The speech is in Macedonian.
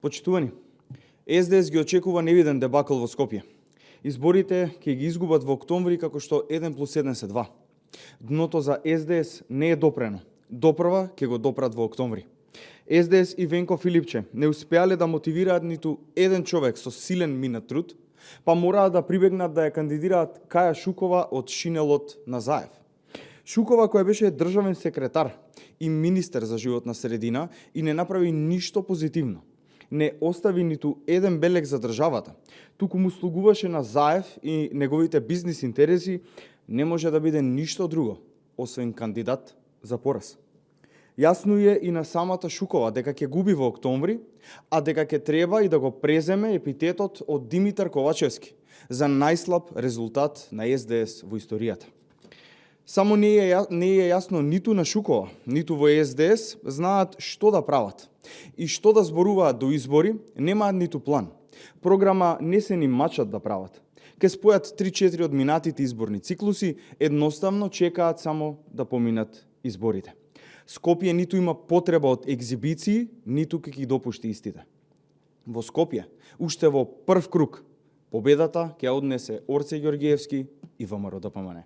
Почитувани, СДС ги очекува невиден дебакл во Скопје. Изборите ќе ги изгубат во октомври како што 1+1 се 2. Дното за СДС не е допрено. Допрва ќе го допрат во октомври. СДС и Венко Филипче не успеале да мотивираат ниту еден човек со силен минат труд, па мораат да прибегнат да ја кандидираат Каја Шукова од шинелот на Заев. Шукова, која беше државен секретар и министер за животна средина и не направи ништо позитивно. Не остави ниту еден белег за државата, туку му слугуваше на Заев и неговите бизнис интереси, не може да биде ништо друго, освен кандидат за пораз. Јасно е и на самата Шукова дека ќе губи во октомври, а дека ќе треба и да го преземе епитетот од Димитар Ковачевски за најслаб резултат на СДС во историјата. Само не е јасно ниту на Шукова, ниту во СДС знаат што да прават и што да зборуваат до избори, немаат ниту план. Програма не се ни мачат да прават. Ке спојат 3-4 од минатите изборни циклуси, едноставно чекаат само да поминат изборите. Скопје ниту има потреба од екзибиции, ниту ке ги допушти истите. Во Скопје, уште во прв круг, победата ќе однесе Орце Ѓоргиевски и ВМРО ДПМН.